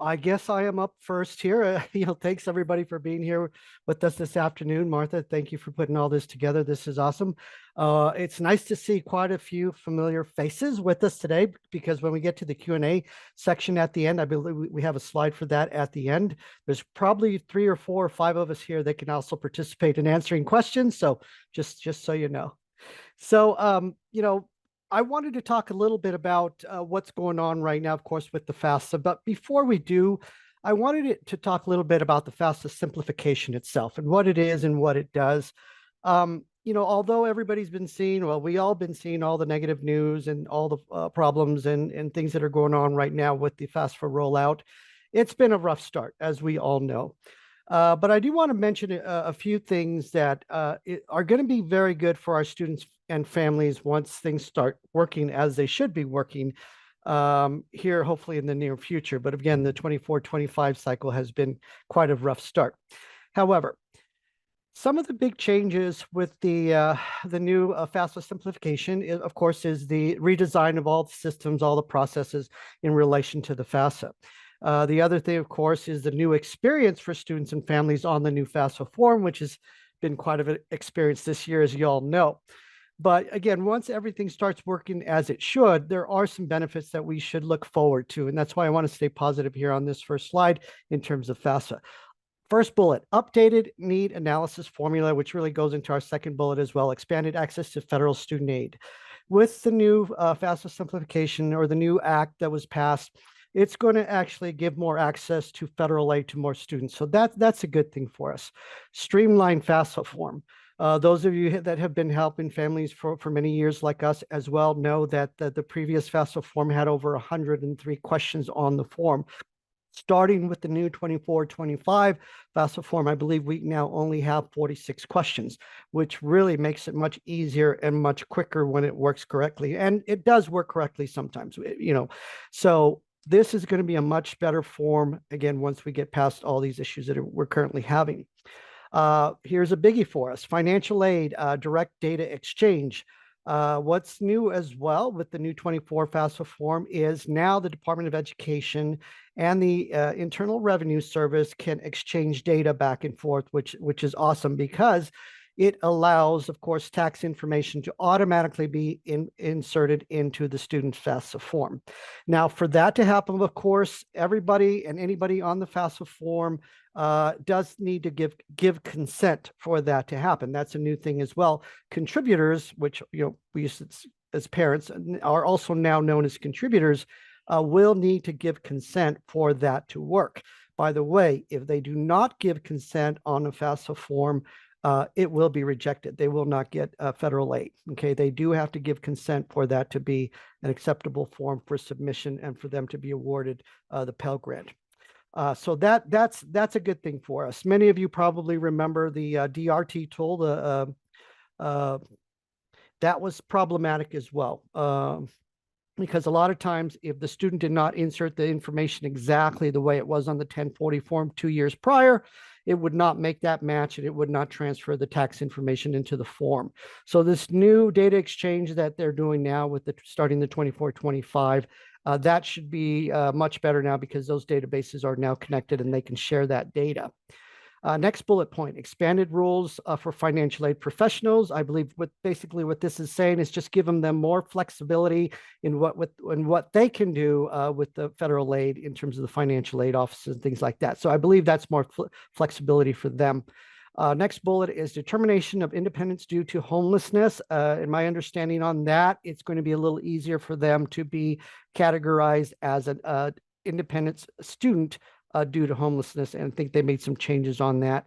I guess I am up first here. Thanks everybody for being here with us this afternoon. Martha, thank you for putting all this together. This is awesome. It's nice to see quite a few familiar faces with us today because when we get to the Q&A section at the end, I believe we have a slide for that at the end. There's probably 3 or 4 or 5 of us here that can also participate in answering questions. So just so you know. So, I wanted to talk a little bit about what's going on right now, of course, with the FAFSA. But before we do, I wanted to talk a little bit about the FAFSA simplification itself and what it is and what it does. Although everybody's been seeing, well, we all been seeing all the negative news and all the problems and things that are going on right now with the FAFSA rollout, it's been a rough start, as we all know. But I do want to mention a few things that are going to be very good for our students and families once things start working as they should be working here, hopefully in the near future. But again, the 24-25 cycle has been quite a rough start. However, some of the big changes with the new FAFSA simplification, of course, is the redesign of all the systems, all the processes in relation to the FAFSA. The other thing, of course, is the new experience for students and families on the new FAFSA form, which has been quite an experience this year, as you all know. But again, once everything starts working as it should, there are some benefits that we should look forward to. And that's why I want to stay positive here on this first slide in terms of FAFSA. First bullet, updated need analysis formula, which really goes into our second bullet as well, expanded access to federal student aid. With the new FAFSA simplification or the new act that was passed, it's going to actually give more access to federal aid to more students. So that's a good thing for us. Streamlined FAFSA form. Those of you that have been helping families for many years like us as well know that the previous FAFSA form had over 103 questions on the form. Starting with the new 24-25 FAFSA form, I believe we now only have 46 questions, which really makes it much easier and much quicker when it works correctly. And it does work correctly sometimes, So this is going to be a much better form, again, once we get past all these issues that we're currently having. Here's a biggie for us, financial aid, direct data exchange. What's new as well with the new 24 FAFSA form is now the Department of Education and the Internal Revenue Service can exchange data back and forth, which is awesome because it allows, of course, tax information to automatically be inserted into the student FAFSA form. Now, for that to happen, of course, everybody and anybody on the FAFSA form does need to give consent for that to happen. That's a new thing as well. Contributors, which we used to, as parents are also now known as contributors, will need to give consent for that to work. By the way, if they do not give consent on a FAFSA form, it will be rejected. They will not get federal aid. Okay, they do have to give consent for that to be an acceptable form for submission and for them to be awarded the Pell Grant. So that's a good thing for us. Many of you probably remember the DRT tool. That was problematic as well. Because a lot of times if the student did not insert the information exactly the way it was on the 1040 form 2 years prior, it would not make that match and it would not transfer the tax information into the form. So this new data exchange that they're doing now with starting the 24-25, that should be much better now because those databases are now connected and they can share that data. Next bullet point, expanded rules for financial aid professionals. I believe basically what this is saying is just give them more flexibility in what they can do with the federal aid in terms of the financial aid offices and things like that. So I believe that's more flexibility for them. Next bullet is determination of independence due to homelessness. In my understanding on that, it's going to be a little easier for them to be categorized as an independent student due to homelessness, and I think they made some changes on that.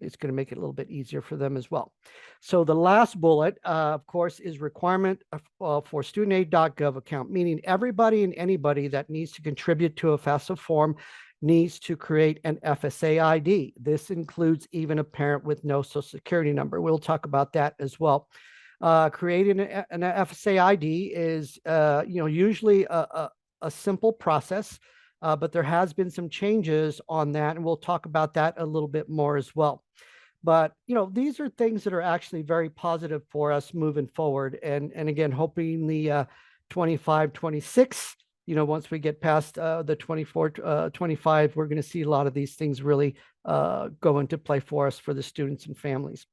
It's going to make it a little bit easier for them as well. So the last bullet, of course, is requirement for studentaid.gov account, meaning everybody and anybody that needs to contribute to a FAFSA form needs to create an FSA ID. This includes even a parent with no Social Security number. We'll talk about that as well. Creating an FSA ID is usually a simple process. But there has been some changes on that, and we'll talk about that a little bit more as well. But, these are things that are actually very positive for us moving forward. And again, hoping the 25-26 once we get past the 24, 25, we're going to see a lot of these things really go into play for us, for the students and families.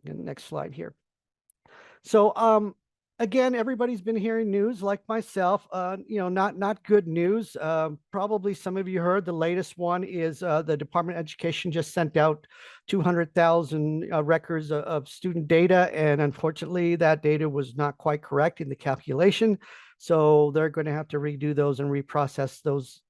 Next slide here. So again, everybody's been hearing news like myself, not good news. Probably some of you heard the latest one is the Department of Education just sent out 200,000 records of student data. And unfortunately, that data was not quite correct in the calculation. So they're going to have to redo those and reprocess those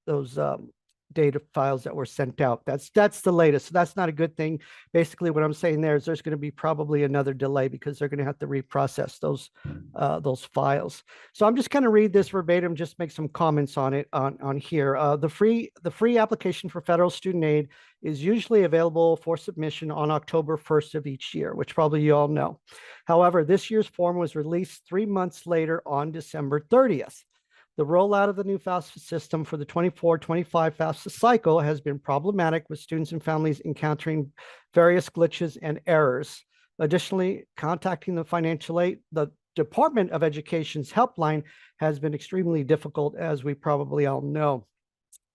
data files that were sent out. That's the latest. So that's not a good thing. Basically, what I'm saying there is there's going to be probably another delay because they're going to have to reprocess those files. So I'm just going to read this verbatim, just make some comments on it on here. The free application for federal student aid is usually available for submission on October 1st of each year, which probably you all know. However, this year's form was released 3 months later on December 30th. The rollout of the new FAFSA system for the 24-25 FAFSA cycle has been problematic, with students and families encountering various glitches and errors. Additionally, contacting the financial aid, the Department of Education's helpline has been extremely difficult, as we probably all know.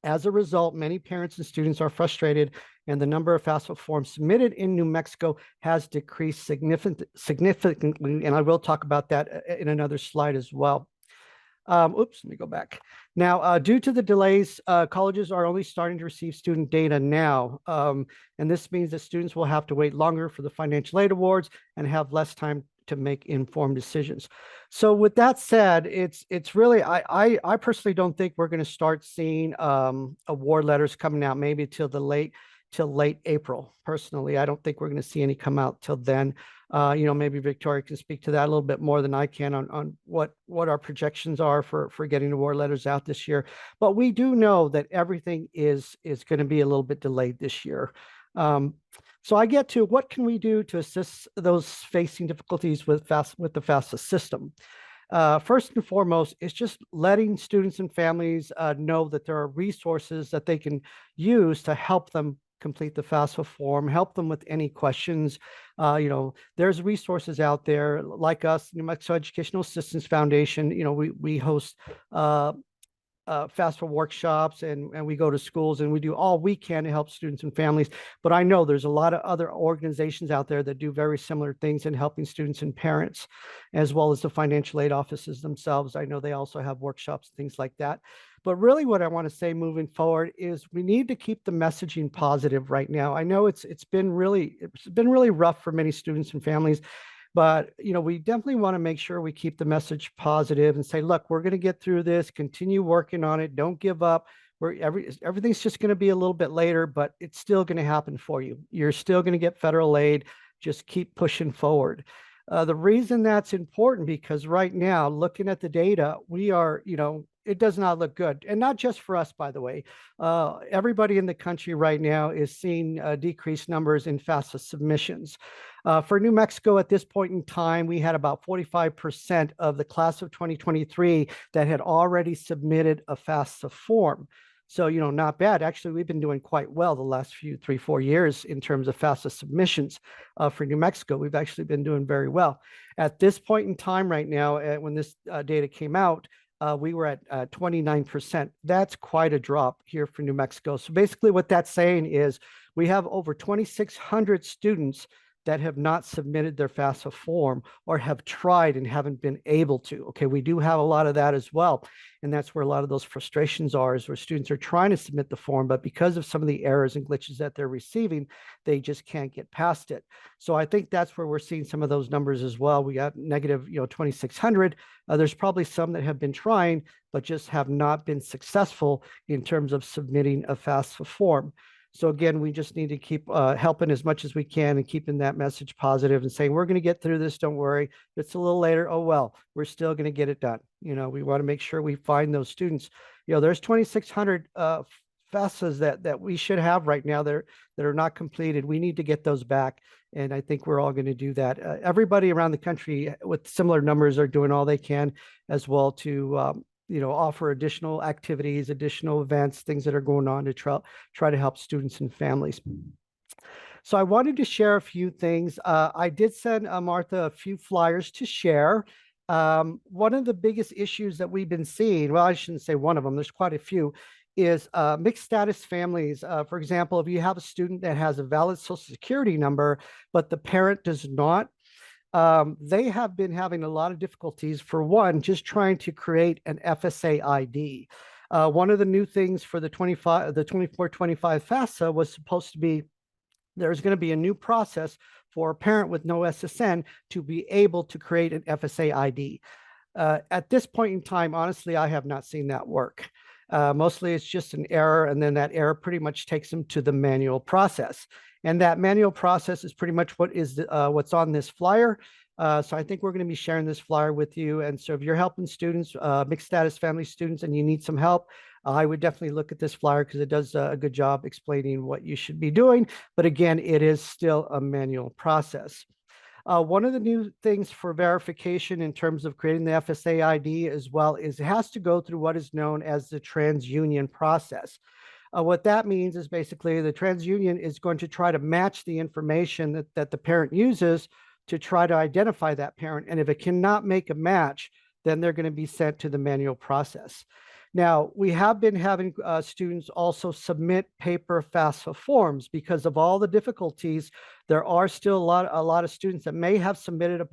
As a result, many parents and students are frustrated, and the number of FAFSA forms submitted in New Mexico has decreased significantly, and I will talk about that in another slide as well. Let me go back. Now, due to the delays, colleges are only starting to receive student data now. And this means that students will have to wait longer for the financial aid awards and have less time to make informed decisions. So with that said, it's really, I personally don't think we're going to start seeing award letters coming out maybe till late April. Personally, I don't think we're going to see any come out till then. Maybe Victoria can speak to that a little bit more than I can on what our projections are for getting award letters out this year. But we do know that everything is going to be a little bit delayed this year. So I get to what can we do to assist those facing difficulties with the FAFSA system. First and foremost, it's just letting students and families know that there are resources that they can use to help them complete the FAFSA form, help them with any questions. There's resources out there like us, New Mexico Educational Assistance Foundation. We host FAFSA workshops, and we go to schools and we do all we can to help students and families. But I know there's a lot of other organizations out there that do very similar things in helping students and parents, as well as the financial aid offices themselves. I know they also have workshops, things like that. But really what I want to say moving forward is we need to keep the messaging positive right now. I know it's been really rough for many students and families, but we definitely want to make sure we keep the message positive and say, look, we're going to get through this, continue working on it, don't give up. Everything's just going to be a little bit later, but it's still going to happen for you. You're still going to get federal aid. Just keep pushing forward. The reason that's important, because right now, looking at the data, we are, it does not look good. And not just for us, by the way. Everybody in the country right now is seeing decreased numbers in FAFSA submissions. For New Mexico at this point in time, we had about 45% of the class of 2023 that had already submitted a FAFSA form. So, not bad. Actually, we've been doing quite well the last 3-4 years in terms of FAFSA submissions for New Mexico. We've actually been doing very well. At this point in time right now, when this data came out, we were at 29%. That's quite a drop here for New Mexico. So basically what that's saying is we have over 2,600 students that have not submitted their FAFSA form or have tried and haven't been able to. Okay, we do have a lot of that as well. And that's where a lot of those frustrations are, is where students are trying to submit the form, but because of some of the errors and glitches that they're receiving, they just can't get past it. So I think that's where we're seeing some of those numbers as well. We got negative, 2,600. There's probably some that have been trying, but just have not been successful in terms of submitting a FAFSA form. So again, we just need to keep helping as much as we can and keeping that message positive and saying, we're going to get through this. Don't worry. It's a little later. Oh, well, we're still going to get it done. We want to make sure we find those students. There's 2,600 FAFSAs that we should have right now that are not completed. We need to get those back. And I think we're all going to do that. Everybody around the country with similar numbers are doing all they can as well to offer additional activities, additional events, things that are going on to try to help students and families. So I wanted to share a few things. I did send Martha a few flyers to share. One of the biggest issues that we've been seeing, well, I shouldn't say one of them, there's quite a few, is mixed status families. For example, if you have a student that has a valid social security number, but the parent does not, they have been having a lot of difficulties. For one, just trying to create an FSA ID. One of the new things for the 24-25 FAFSA was supposed to be there's going to be a new process for a parent with no SSN to be able to create an FSA ID. At this point in time, honestly, I have not seen that work. Mostly it's just an error, and then that error pretty much takes them to the manual process. And that manual process is pretty much what's on this flyer. So I think we're going to be sharing this flyer with you. And so if you're helping students, mixed status family students, and you need some help, I would definitely look at this flyer because it does a good job explaining what you should be doing. But again, it is still a manual process. One of the new things for verification in terms of creating the FSA ID as well is it has to go through what is known as the TransUnion process. What that means is basically the TransUnion is going to try to match the information that the parent uses to try to identify that parent. And if it cannot make a match, then they're going to be sent to the manual process. Now, we have been having students also submit paper FAFSA forms because of all the difficulties. There are still a lot of students that may have submitted a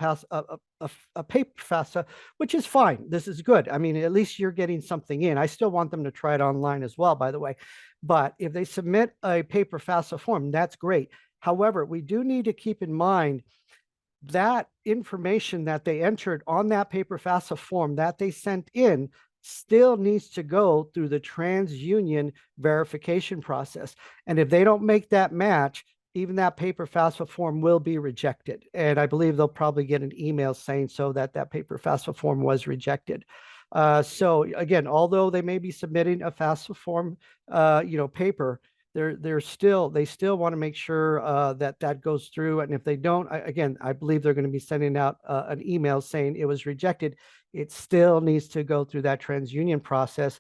paper FAFSA, which is fine. This is good. I mean, at least you're getting something in. I still want them to try it online as well, by the way. But if they submit a paper FAFSA form, that's great. However, we do need to keep in mind that information that they entered on that paper FAFSA form that they sent in still needs to go through the TransUnion verification process. And if they don't make that match, even that paper FAFSA form will be rejected. And I believe they'll probably get an email saying so that paper FAFSA form was rejected. So again, although they may be submitting a FAFSA form, paper, they still want to make sure that goes through. And if they don't, again, I believe they're going to be sending out an email saying it was rejected. It still needs to go through that TransUnion process.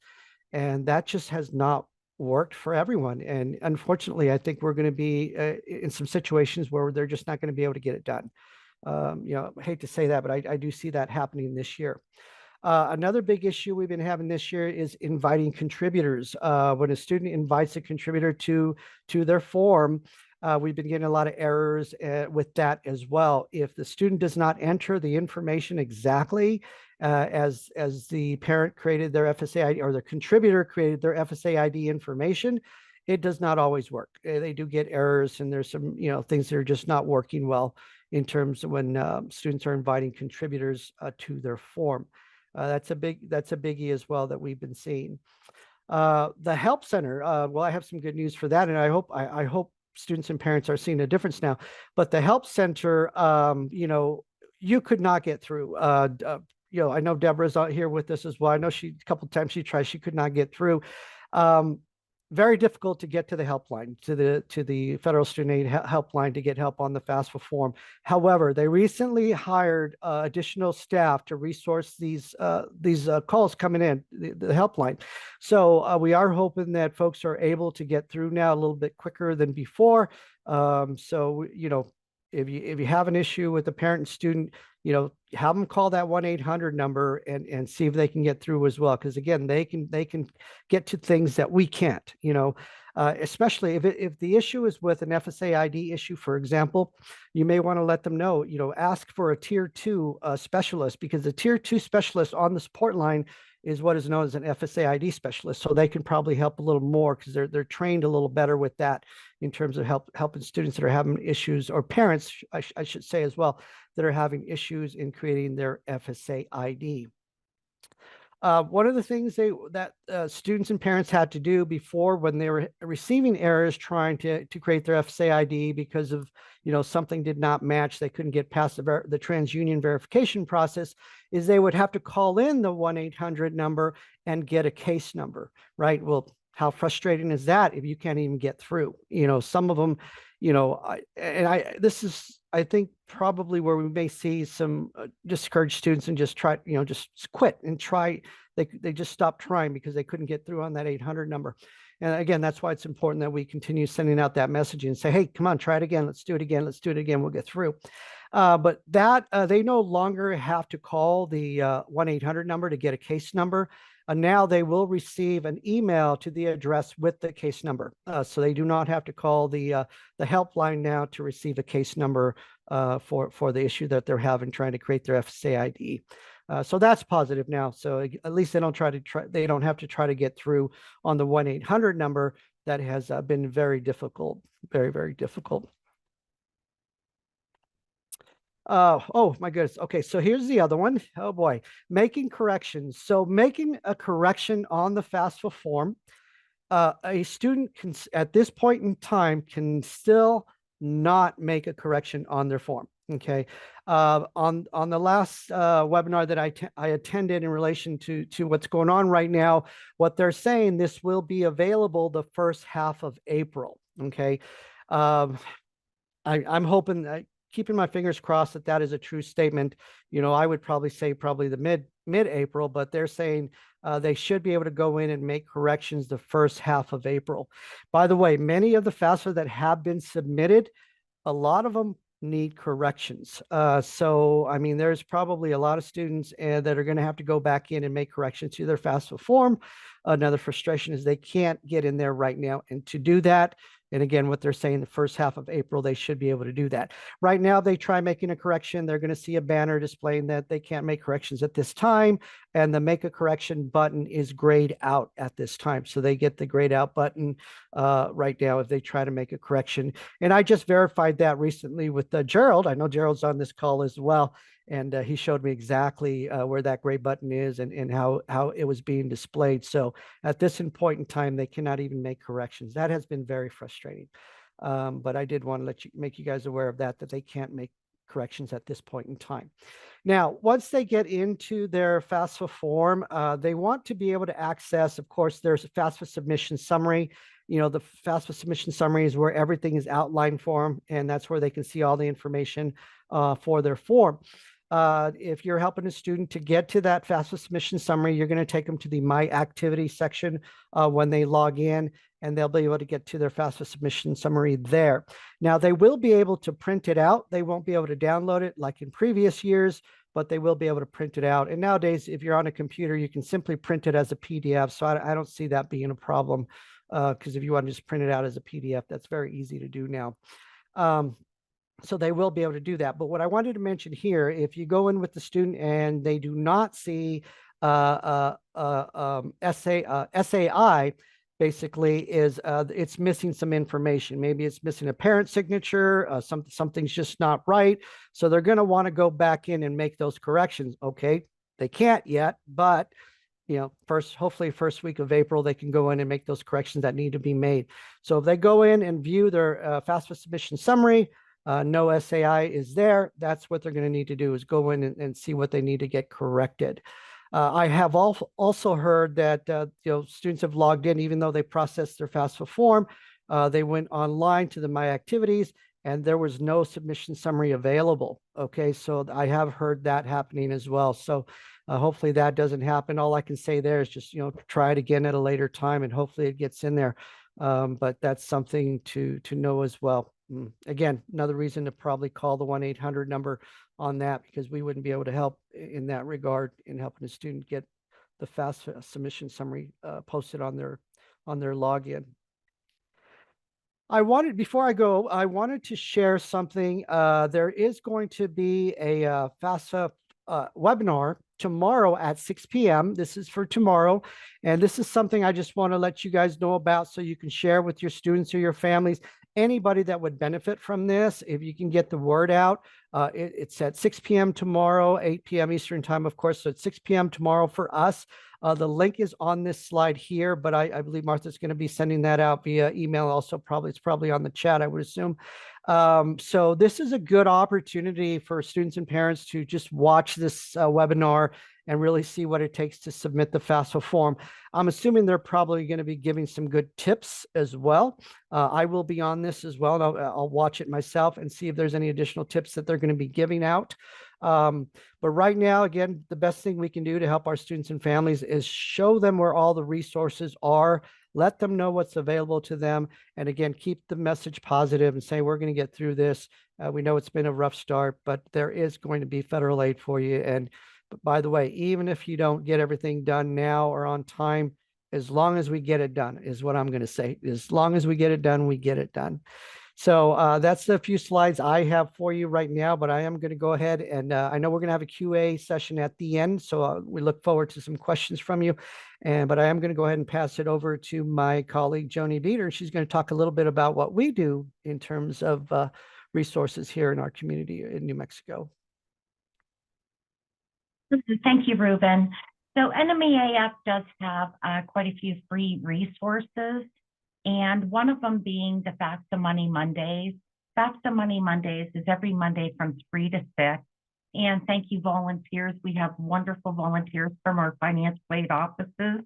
And that just has not worked for everyone. And unfortunately, I think we're going to be in some situations where they're just not going to be able to get it done. I hate to say that, but I do see that happening this year. Another big issue we've been having this year is inviting contributors. When a student invites a contributor to their form, we've been getting a lot of errors with that as well. If the student does not enter the information exactly as the parent created their FSA ID or the contributor created their FSA ID information, it does not always work. They do get errors, and there's some things that are just not working well in terms of when students are inviting contributors to their form. That's a biggie as well that we've been seeing. The help center. Well, I have some good news for that, and I hope students and parents are seeing a difference now. But the help center, you could not get through. I know Deborah's out here with us as well. I know a couple of times she tried, she could not get through. Very difficult to get to the helpline, to the Federal Student Aid helpline to get help on the FAFSA form. However, they recently hired additional staff to resource these calls coming in, the helpline. So we are hoping that folks are able to get through now a little bit quicker than before. So if you have an issue with a parent and student, have them call that 1-800 number and see if they can get through as well. Because again, they can get to things that we can't, especially if the issue is with an FSA ID issue, for example, you may want to let them know, ask for a tier 2 specialist, because the tier 2 specialist on the support line is what is known as an FSA ID specialist. So they can probably help a little more because they're trained a little better with that in terms of helping students that are having issues, or parents, I should say as well, that are having issues in creating their FSA ID. One of the things that students and parents had to do before, when they were receiving errors trying to create their FSA ID because of something did not match, they couldn't get past the TransUnion verification process, is they would have to call in the 1-800 number and get a case number, right? Well, how frustrating is that if you can't even get through? Some of them, this is, I think, probably where we may see some discouraged students and just try, just quit and try. They just stopped trying because they couldn't get through on that 800 number. And again, that's why it's important that we continue sending out that messaging and say, hey, come on, try it again. Let's do it again. Let's do it again. We'll get through. But that they no longer have to call the 1-800 number to get a case number. Now they will receive an email to the address with the case number. So they do not have to call the helpline now to receive a case number for the issue that they're having trying to create their FSA ID. So that's positive now. So at least they don't have to try to get through on the 1-800 number. That has been very difficult, very, very difficult. Oh my goodness. Okay, so here's the other one. Oh boy, making corrections. So making a correction on the FAFSA form, a student can, at this point in time, can still not make a correction on their form. Okay, on the last webinar that I attended in relation to what's going on right now, what they're saying, this will be available the first half of April. Okay, I'm hoping, keeping my fingers crossed that that is a true statement. You know, I would probably say probably the mid-April, but they're saying they should be able to go in and make corrections the first half of April. By the way, many of the FAFSA that have been submitted, a lot of them need corrections. So, I mean, there's probably a lot of students that are going to have to go back in and make corrections to their FAFSA form. Another frustration is they can't get in there right now. And to do that, and again, what they're saying, the first half of April, they should be able to do that. Right now, they try making a correction. They're going to see a banner displaying that they can't make corrections at this time. And the make a correction button is grayed out at this time. So they get the grayed out button right now if they try to make a correction. And I just verified that recently with Gerald. I know Gerald's on this call as well. And he showed me exactly where that gray button is and how it was being displayed. So at this point in time, they cannot even make corrections. That has been very frustrating. But I did want to make you guys aware of that they can't make corrections at this point in time. Now, once they get into their FAFSA form, they want to be able to access, of course, there's a FAFSA submission summary. You know, the FAFSA submission summary is where everything is outlined for them, and that's where they can see all the information for their form. If you're helping a student to get to that FAFSA submission summary, you're going to take them to the My Activity section when they log in, and they'll be able to get to their FAFSA submission summary there. Now, they will be able to print it out. They won't be able to download it like in previous years, but they will be able to print it out. And nowadays, if you're on a computer, you can simply print it as a PDF. So I don't see that being a problem because if you want to just print it out as a PDF, that's very easy to do now. So they will be able to do that. But what I wanted to mention here, if you go in with the student and they do not see SAI, basically is it's missing some information. Maybe it's missing a parent signature, something's just not right. So they're going to want to go back in and make those corrections. Okay, they can't yet, but you know, hopefully first week of April, they can go in and make those corrections that need to be made. So if they go in and view their FAFSA submission summary, no SAI is there, that's what they're going to need to do is go in and see what they need to get corrected. I have also heard that you know, students have logged in, even though they processed their FAFSA form, they went online to the My Activities and there was no submission summary available. Okay, so I have heard that happening as well. So hopefully that doesn't happen. All I can say there is just, you know, try it again at a later time and hopefully it gets in there. But that's something to know as well. Again, another reason to probably call the 1-800 number on that, because we wouldn't be able to help in that regard in helping a student get the FAFSA submission summary posted on their login. Before I go, I wanted to share something. There is going to be a FAFSA webinar tomorrow at 6 p.m. This is for tomorrow. And this is something I just want to let you guys know about so you can share with your students or your families, anybody that would benefit from this, if you can get the word out. It's at 6 p.m. tomorrow, 8 p.m. Eastern time, of course. So it's 6 p.m. tomorrow for us. The link is on this slide here, but I believe Martha's going to be sending that out via email. Also, it's probably on the chat, I would assume. So this is a good opportunity for students and parents to just watch this webinar and really see what it takes to submit the FAFSA form. I'm assuming they're probably going to be giving some good tips as well. I will be on this as well, and I'll watch it myself and see if there's any additional tips that they're going to be giving out. But right now, again, the best thing we can do to help our students and families is show them where all the resources are. let them know what's available to them. And again, keep the message positive and say, we're going to get through this. We know it's been a rough start, but there is going to be federal aid for you. And by the way, even if you don't get everything done now or on time, as long as we get it done is what I'm going to say. As long as we get it done, we get it done. So that's the few slides I have for you right now, but I am going to go ahead and I know we're going to have a QA session at the end. So we look forward to some questions from you. But I am going to go ahead and pass it over to my colleague, Joni Beader. She's going to talk a little bit about what we do in terms of resources here in our community in New Mexico. Thank you, Ruben. So NMEAF does have quite a few free resources, and one of them being the FAFSA Money Mondays. FAFSA Money Mondays is every Monday from 3 to 6. And thank you, volunteers. We have wonderful volunteers from our financial aid offices,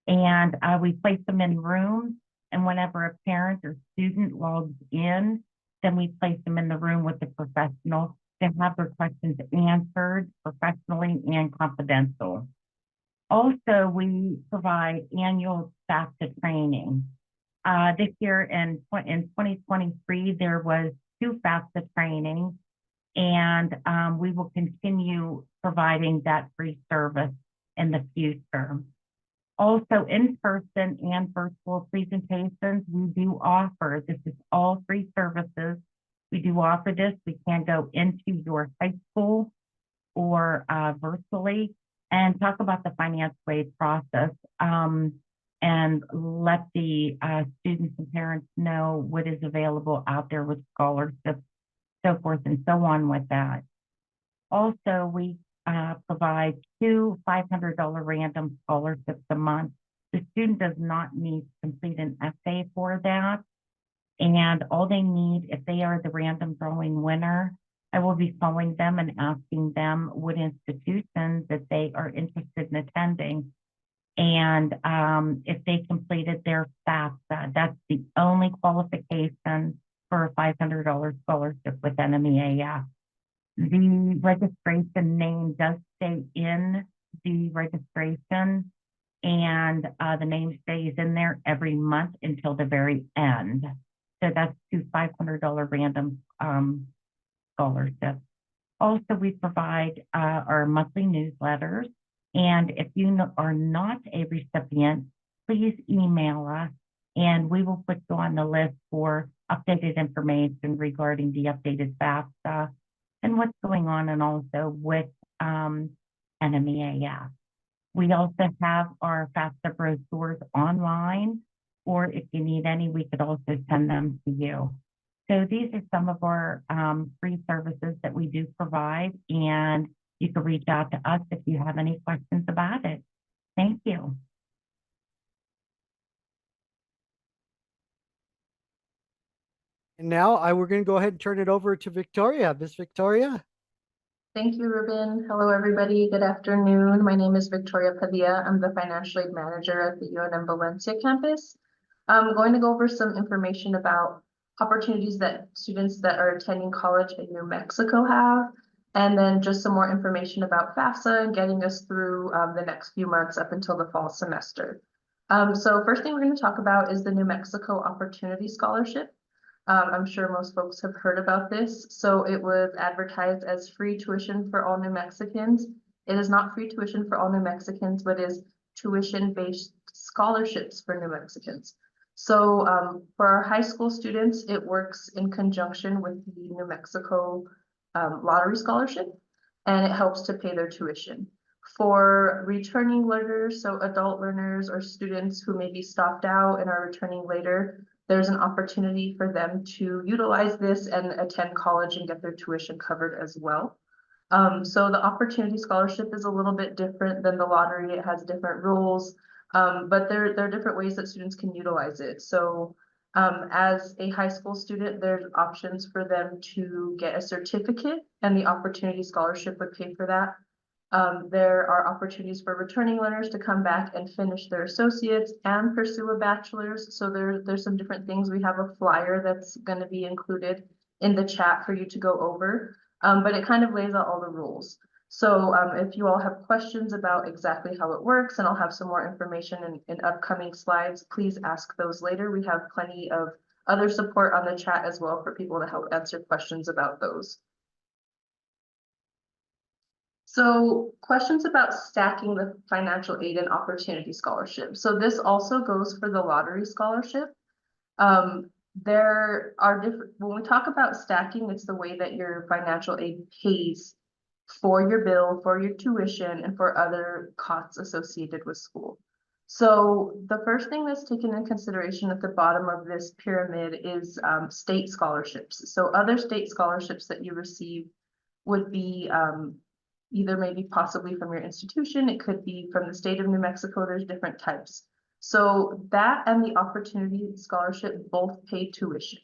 and we place them in rooms. And whenever a parent or student logs in, then we place them in the room with the professional to have their questions answered professionally and confidential. Also, we provide annual FAFSA training. This year in 2023, there was 2 FAFSA trainings, and we will continue providing that free service in the future. Also, in-person and virtual presentations, we do offer. This is all free services. We do offer this. We can go into your high school or virtually and talk about the financial aid process and let the students and parents know what is available out there with scholarships, so forth and so on with that. Also, we provide 2 $500 random scholarships a month. The student does not need to complete an essay for that. And all they need, if they are the random drawing winner, I will be calling them and asking them what institutions that they are interested in attending. And if they completed their FAFSA, that's the only qualification for a $500 scholarship with NMEAF. The registration name does stay in the registration, and the name stays in there every month until the very end. So that's 2 $500 random scholarships. Also, we provide our monthly newsletters. And if you are not a recipient, please email us and we will put you on the list for updated information regarding the updated FAFSA and what's going on, and also with NMEAF. We also have our FAFSA brochures online, or if you need any, we could also send them to you. So these are some of our free services that we do provide, and you can reach out to us if you have any questions about it. Thank you. And now we're going to go ahead and turn it over to Victoria. Miss Victoria. Thank you, Ruben. Hello, everybody. Good afternoon. My name is Victoria Padilla. I'm the financial aid manager at the UNM-Valencia campus. I'm going to go over some information about opportunities that students that are attending college in New Mexico have, and then just some more information about FAFSA and getting us through the next few months up until the fall semester. So first thing we're going to talk about is the New Mexico Opportunity Scholarship. I'm sure most folks have heard about this. So it was advertised as free tuition for all New Mexicans. It is not free tuition for all New Mexicans, but is tuition-based scholarships for New Mexicans. So for our high school students, it works in conjunction with the New Mexico lottery scholarship, and it helps to pay their tuition. For returning learners, so adult learners or students who may be stopped out and are returning later, there's an opportunity for them to utilize this and attend college and get their tuition covered as well. So the Opportunity Scholarship is a little bit different than the lottery. It has different rules, but there are different ways that students can utilize it. So as a high school student, there's options for them to get a certificate, and the Opportunity Scholarship would pay for that. There are opportunities for returning learners to come back and finish their associates and pursue a bachelor's. So there's some different things. We have a flyer that's going to be included in the chat for you to go over, but it kind of lays out all the rules. So if you all have questions about exactly how it works, and I'll have some more information in upcoming slides, please ask those later. We have plenty of other support on the chat as well for people to help answer questions about those. So questions about stacking the financial aid and opportunity scholarship. So this also goes for the lottery scholarship. There are different, when we talk about stacking, it's the way that your financial aid pays for your bill, for your tuition, and for other costs associated with school. So the first thing that's taken in consideration at the bottom of this pyramid is state scholarships. So other state scholarships that you receive would be either maybe possibly from your institution, it could be from the state of New Mexico, there's different types. So that and the opportunity scholarship both pay tuition.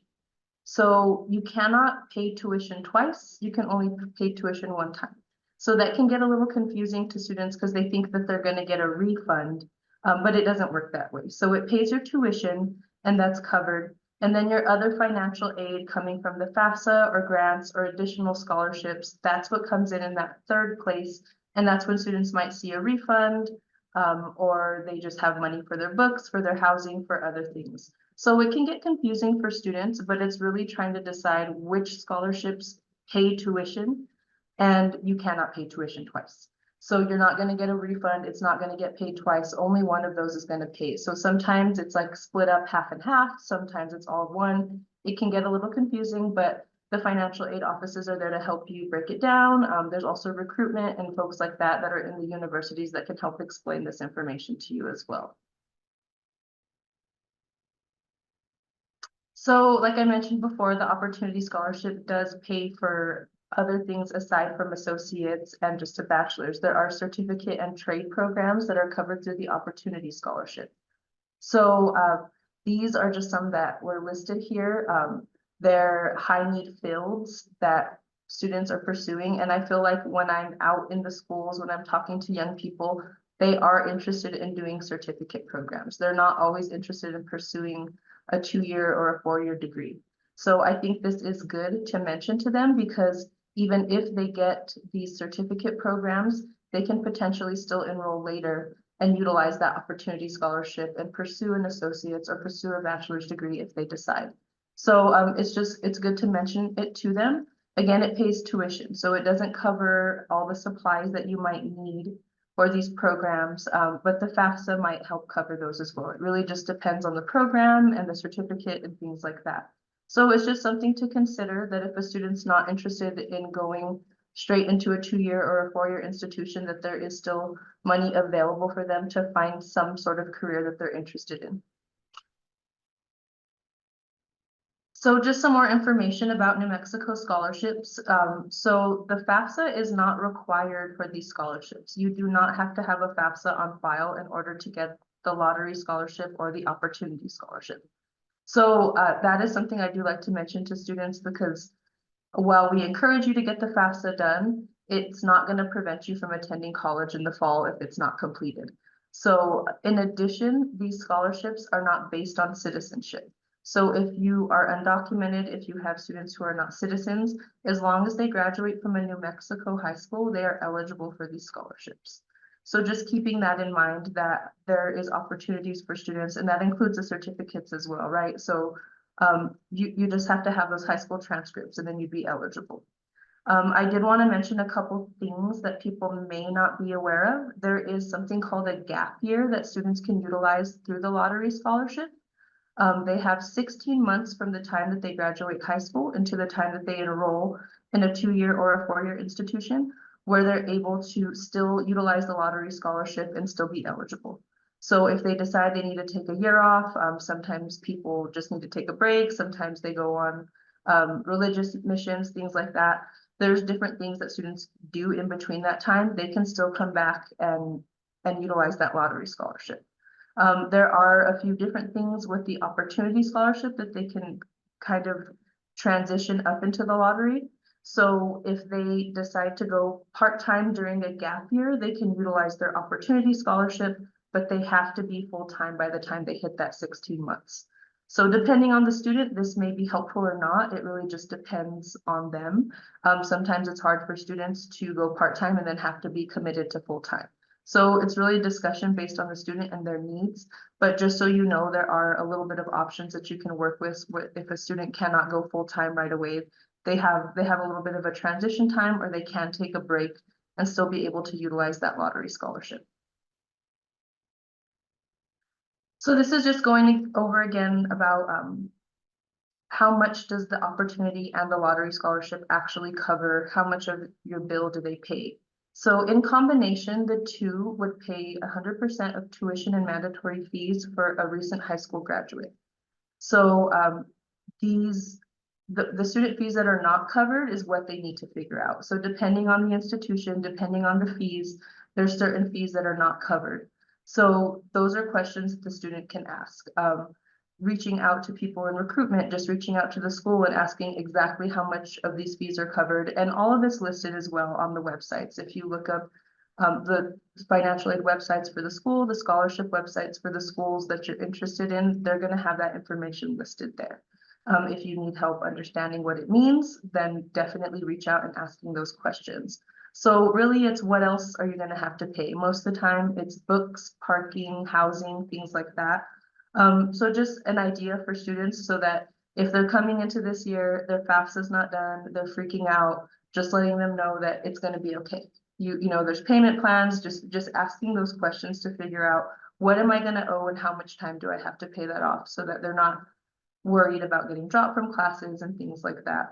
So you cannot pay tuition twice, you can only pay tuition one time. So that can get a little confusing to students because they think that they're gonna get a refund, but it doesn't work that way. So it pays your tuition and that's covered. And then your other financial aid coming from the FAFSA or grants or additional scholarships, that's what comes in that third place. And that's when students might see a refund or they just have money for their books, for their housing, for other things. So it can get confusing for students, but it's really trying to decide which scholarships pay tuition, and you cannot pay tuition twice. So you're not going to get a refund. It's not going to get paid twice. Only one of those is going to pay. So sometimes it's like split up half and half. Sometimes it's all one. It can get a little confusing, but the financial aid offices are there to help you break it down. There's also recruitment and folks like that that are in the universities that can help explain this information to you as well. So like I mentioned before, the Opportunity Scholarship does pay for other things aside from associates and just a bachelor's. There are certificate and trade programs that are covered through the Opportunity Scholarship. So these are just some that were listed here. They're high need fields that students are pursuing. And I feel like when I'm out in the schools, when I'm talking to young people, they are interested in doing certificate programs. They're not always interested in pursuing a 2-year or a 4-year degree. So I think this is good to mention to them because even if they get these certificate programs, they can potentially still enroll later and utilize that opportunity scholarship and pursue an associate's or pursue a bachelor's degree if they decide. So it's good to mention it to them. Again, it pays tuition, so it doesn't cover all the supplies that you might need for these programs, but the FAFSA might help cover those as well. It really just depends on the program and the certificate and things like that. So it's just something to consider that if a student's not interested in going straight into a 2-year or a 4-year institution, that there is still money available for them to find some sort of career that they're interested in. So just some more information about New Mexico scholarships. So the FAFSA is not required for these scholarships. You do not have to have a FAFSA on file in order to get the lottery scholarship or the opportunity scholarship. So that is something I do like to mention to students because while we encourage you to get the FAFSA done, it's not going to prevent you from attending college in the fall if it's not completed. So in addition, these scholarships are not based on citizenship. So if you are undocumented, if you have students who are not citizens, as long as they graduate from a New Mexico high school, they are eligible for these scholarships. So just keeping that in mind that there is opportunities for students, and that includes the certificates as well, right? So you just have to have those high school transcripts and then you'd be eligible. I did want to mention a couple things that people may not be aware of. There is something called a gap year that students can utilize through the lottery scholarship. They have 16 months from the time that they graduate high school into the time that they enroll in a 2-year or a 4-year institution where they're able to still utilize the lottery scholarship and still be eligible. So if they decide they need to take a year off, sometimes people just need to take a break. Sometimes they go on religious missions, things like that. There's different things that students do in between that time. They can still come back and utilize that lottery scholarship. There are a few different things with the opportunity scholarship that they can kind of transition up into the lottery. So if they decide to go part-time during a gap year, they can utilize their opportunity scholarship, but they have to be full-time by the time they hit that 16 months. So depending on the student, this may be helpful or not. It really just depends on them. Sometimes it's hard for students to go part-time and then have to be committed to full-time. So it's really a discussion based on the student and their needs. But just so you know, there are a little bit of options that you can work with if a student cannot go full-time right away. They have a little bit of a transition time, or they can take a break and still be able to utilize that lottery scholarship. So this is just going over again about how much does the opportunity and the lottery scholarship actually cover? How much of your bill do they pay? So in combination, the two would pay 100% of tuition and mandatory fees for a recent high school graduate. So the student fees that are not covered is what they need to figure out. So depending on the institution, depending on the fees, there's certain fees that are not covered. So those are questions that the student can ask. Reaching out to people in recruitment, just reaching out to the school and asking exactly how much of these fees are covered. And all of it's listed as well on the websites. If you look up the financial aid websites for the school, the scholarship websites for the schools that you're interested in, they're going to have that information listed there. If you need help understanding what it means, then definitely reach out and asking those questions. So really, it's what else are you going to have to pay? Most of the time, it's books, parking, housing, things like that. So just an idea for students so that if they're coming into this year, their FAFSA is not done, they're freaking out, just letting them know that it's going to be okay. You know, there's payment plans, just asking those questions to figure out what am I going to owe and how much time do I have to pay that off, so that they're not worried about getting dropped from classes and things like that.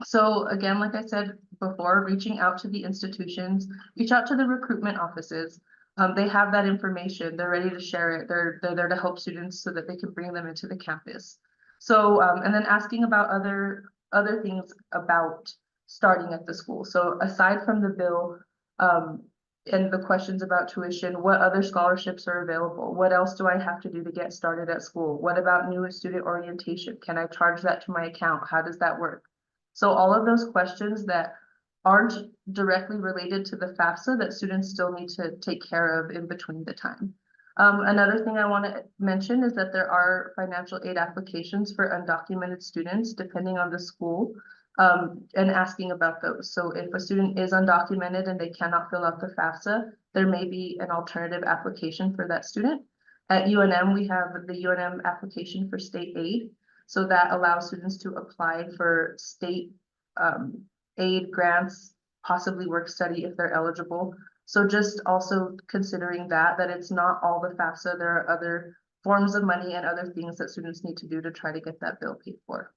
So again, like I said before, reaching out to the institutions, reach out to the recruitment offices. They have that information. They're ready to share it. They're there to help students so that they can bring them into the campus. So and then asking about other things about starting at the school. So aside from the bill and the questions about tuition, what other scholarships are available? What else do I have to do to get started at school? What about new student orientation? Can I charge that to my account? How does that work? So all of those questions that aren't directly related to the FAFSA that students still need to take care of in between the time. Another thing I want to mention is that there are financial aid applications for undocumented students, depending on the school, and asking about those. So if a student is undocumented and they cannot fill out the FAFSA, there may be an alternative application for that student. At UNM, we have the UNM application for state aid. So that allows students to apply for state aid grants, possibly work study if they're eligible. So just also considering that it's not all the FAFSA, there are other forms of money and other things that students need to do to try to get that bill paid for.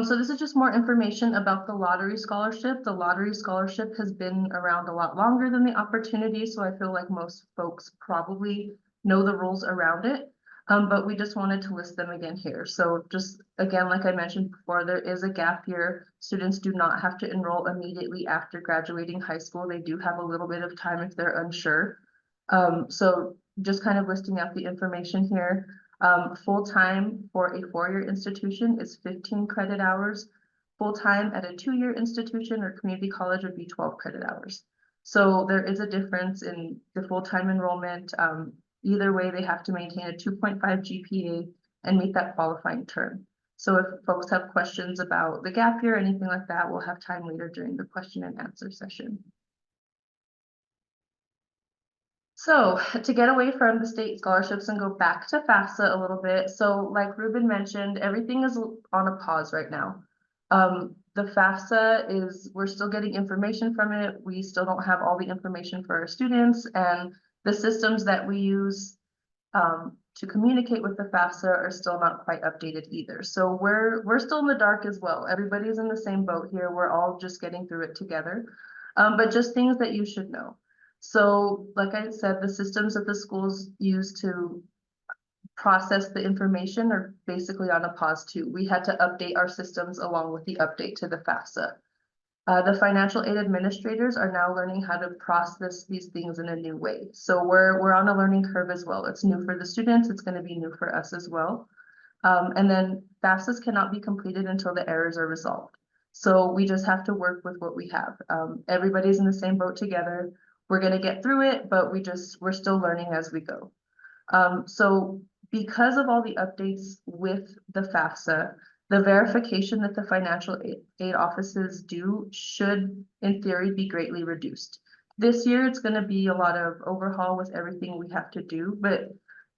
So this is just more information about the lottery scholarship. The lottery scholarship has been around a lot longer than the opportunity, so I feel like most folks probably know the rules around it. But we just wanted to list them again here. So just again, like I mentioned before, there is a gap year. Students do not have to enroll immediately after graduating high school. They do have a little bit of time if they're unsure. So just kind of listing out the information here. Full-time for a 4-year institution is 15 credit hours. Full-time at a 2-year institution or community college would be 12 credit hours. So there is a difference in the full-time enrollment. Either way, they have to maintain a 2.5 GPA and meet that qualifying term. So if folks have questions about the gap year or anything like that, we'll have time later during the question and answer session. So to get away from the state scholarships and go back to FAFSA a little bit. So like Ruben mentioned, everything is on a pause right now. The FAFSA is, we're still getting information from it. We still don't have all the information for our students, and the systems that we use to communicate with the FAFSA are still not quite updated either. So we're still in the dark as well. Everybody's in the same boat here. We're all just getting through it together. But just things that you should know. So like I said, the systems that the schools use to process the information are basically on a pause too. We had to update our systems along with the update to the FAFSA. The financial aid administrators are now learning how to process these things in a new way. So we're on a learning curve as well. It's new for the students. It's going to be new for us as well. And then FAFSAs cannot be completed until the errors are resolved. So we just have to work with what we have. Everybody's in the same boat together. We're going to get through it, but we're still learning as we go. So because of all the updates with the FAFSA, the verification that the financial aid offices do should, in theory, be greatly reduced. This year, it's going to be a lot of overhaul with everything we have to do, but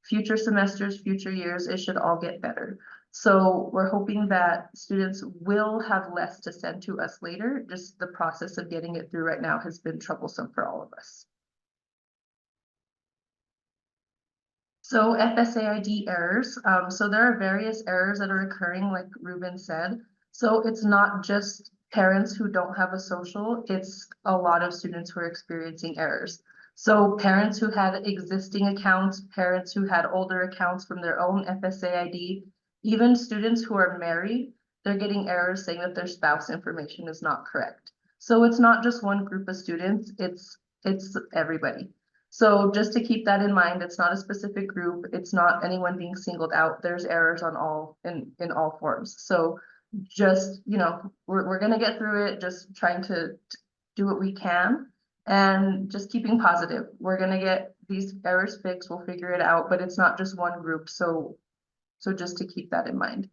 future semesters, future years, it should all get better. So we're hoping that students will have less to send to us later. Just the process of getting it through right now has been troublesome for all of us. So FSAID errors. So there are various errors that are occurring, like Ruben said. So it's not just parents who don't have a social, it's a lot of students who are experiencing errors. So parents who had existing accounts, parents who had older accounts from their own FSAID, even students who are married, they're getting errors saying that their spouse information is not correct. So it's not just one group of students, it's everybody. So just to keep that in mind, it's not a specific group. It's not anyone being singled out. There's errors on all in all forms. So just, you know, we're gonna get through it, just trying to do what we can and just keeping positive. We're gonna get these errors fixed, we'll figure it out, but it's not just one group. So just to keep that in mind.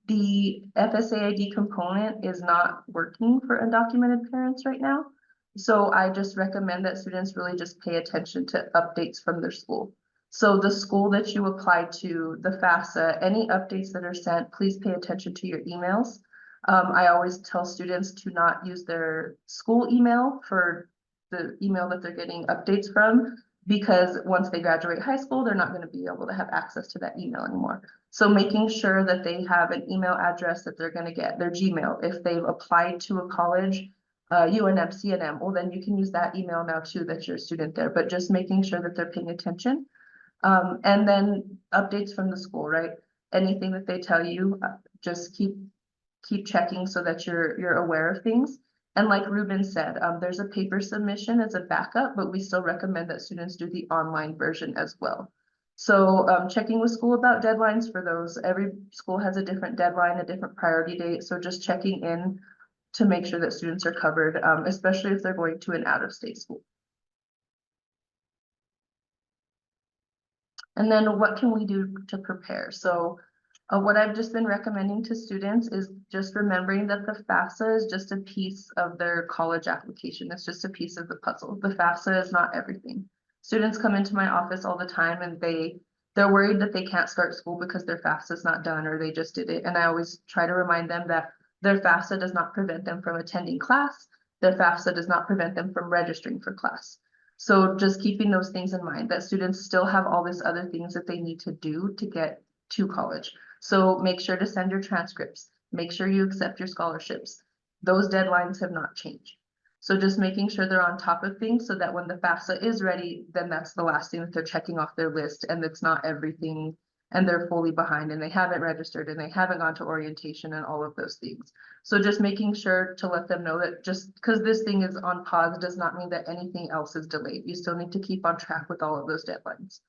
The FSAID component is not working for undocumented parents right now. So I just recommend that students really just pay attention to updates from their school. So the school that you apply to, the FAFSA, any updates that are sent, please pay attention to your emails. I always tell students to not use their school email for the email that they're getting updates from, because once they graduate high school, they're not going to be able to have access to that email anymore. So making sure that they have an email address that they're going to get, their Gmail. If they've applied to a college, UNM, CNM, well, then you can use that email now too, that you're a student there, but just making sure that they're paying attention. And then updates from the school, right? Anything that they tell you, just keep checking so that you're aware of things. And like Ruben said, there's a paper submission as a backup, but we still recommend that students do the online version as well. So checking with school about deadlines for those. Every school has a different deadline, a different priority date. So just checking in to make sure that students are covered, especially if they're going to an out-of-state school. And then what can we do to prepare? So what I've just been recommending to students is just remembering that the FAFSA is just a piece of their college application. It's just a piece of the puzzle. The FAFSA is not everything. Students come into my office all the time and they're worried that they can't start school because their FAFSA is not done or they just did it. And I always try to remind them that their FAFSA does not prevent them from attending class. Their FAFSA does not prevent them from registering for class. So just keeping those things in mind, that students still have all these other things that they need to do to get to college. So make sure to send your transcripts. Make sure you accept your scholarships. Those deadlines have not changed. So just making sure they're on top of things so that when the FAFSA is ready, then that's the last thing that they're checking off their list, and it's not everything and they're fully behind and they haven't registered and they haven't gone to orientation and all of those things. So just making sure to let them know that just because this thing is on pause does not mean that anything else is delayed. You still need to keep on track with all of those deadlines.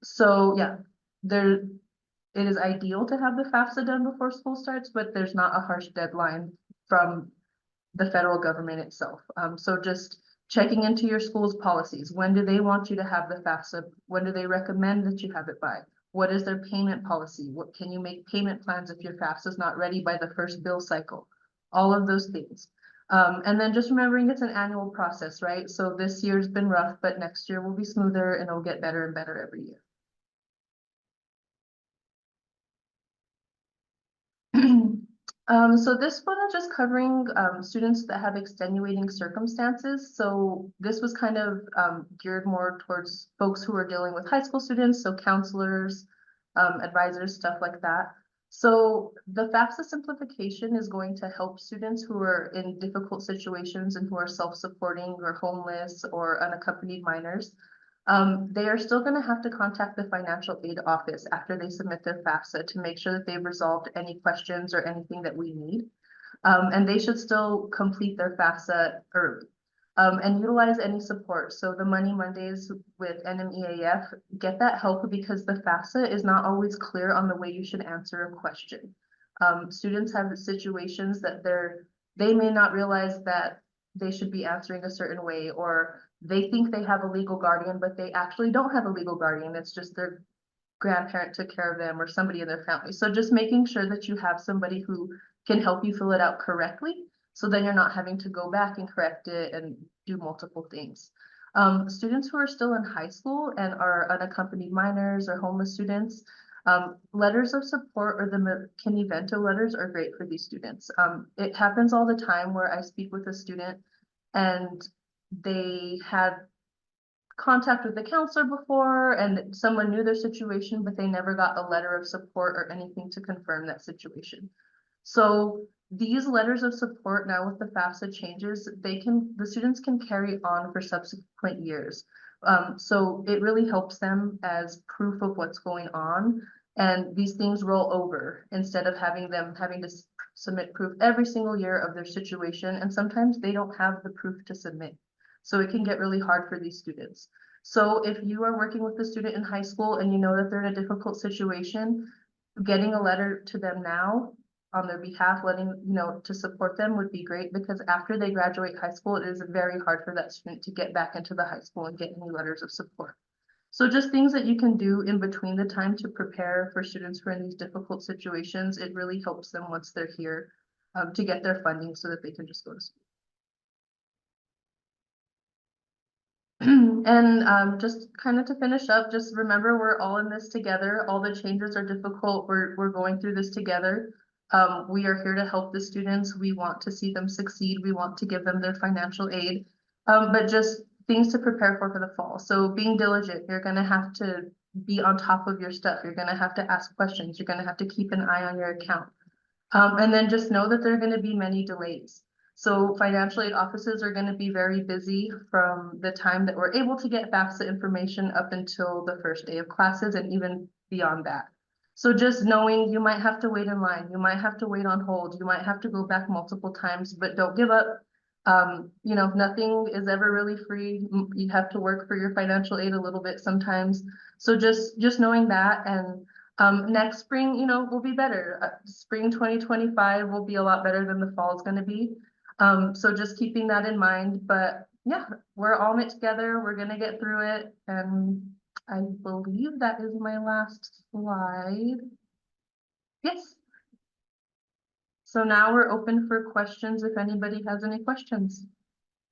So yeah, it is ideal to have the FAFSA done before school starts, but there's not a harsh deadline from the federal government itself. So just checking into your school's policies. When do they want you to have the FAFSA? When do they recommend that you have it by? What is their payment policy? What can you make payment plans if your FAFSA is not ready by the first bill cycle? All of those things. And then just remembering it's an annual process, right? So this year's been rough, but next year will be smoother and it'll get better and better every year. So this one is just covering students that have extenuating circumstances. So this was kind of geared more towards folks who are dealing with high school students, so counselors, advisors, stuff like that. So the FAFSA simplification is going to help students who are in difficult situations and who are self-supporting or homeless or unaccompanied minors. They are still going to have to contact the financial aid office after they submit their FAFSA to make sure that they've resolved any questions or anything that we need. And they should still complete their FAFSA early and utilize any support. So the Money Mondays with NMEAF, get that help because the FAFSA is not always clear on the way you should answer a question. Students have situations that they may not realize that they should be answering a certain way, or they think they have a legal guardian, but they actually don't have a legal guardian. It's just their grandparent took care of them or somebody in their family. So just making sure that you have somebody who can help you fill it out correctly. So then you're not having to go back and correct it and do multiple things. Students who are still in high school and are unaccompanied minors or homeless students, letters of support or the McKinney-Vento letters are great for these students. It happens all the time where I speak with a student and they had contact with the counselor before and someone knew their situation, but they never got a letter of support or anything to confirm that situation. So these letters of support now with the FAFSA changes, the students can carry on for subsequent years. So it really helps them as proof of what's going on. And these things roll over instead of having to submit proof every single year of their situation. And sometimes they don't have the proof to submit. So it can get really hard for these students. So if you are working with a student in high school and you know that they're in a difficult situation, getting a letter to them now on their behalf, to support them would be great, because after they graduate high school, it is very hard for that student to get back into the high school and get any letters of support. So just things that you can do in between the time to prepare for students who are in these difficult situations. It really helps them once they're here to get their funding so that they can just go to school. And just kind of to finish up, just remember we're all in this together. All the changes are difficult. We're going through this together. We are here to help the students. We want to see them succeed. We want to give them their financial aid, but just things to prepare for the fall. So being diligent, you're going to have to be on top of your stuff. You're going to have to ask questions. You're going to have to keep an eye on your account. And then just know that there are going to be many delays. So financial aid offices are going to be very busy from the time that we're able to get FAFSA information up until the first day of classes and even beyond that. So just knowing you might have to wait in line, you might have to wait on hold, you might have to go back multiple times, but don't give up. Nothing is ever really free. You have to work for your financial aid a little bit sometimes. So just knowing that, and next spring, will be better. Spring 2025 will be a lot better than the fall is going to be. So just keeping that in mind, but yeah, we're all in it together. We're going to get through it. And I believe that is my last slide. Yes. So now we're open for questions if anybody has any questions.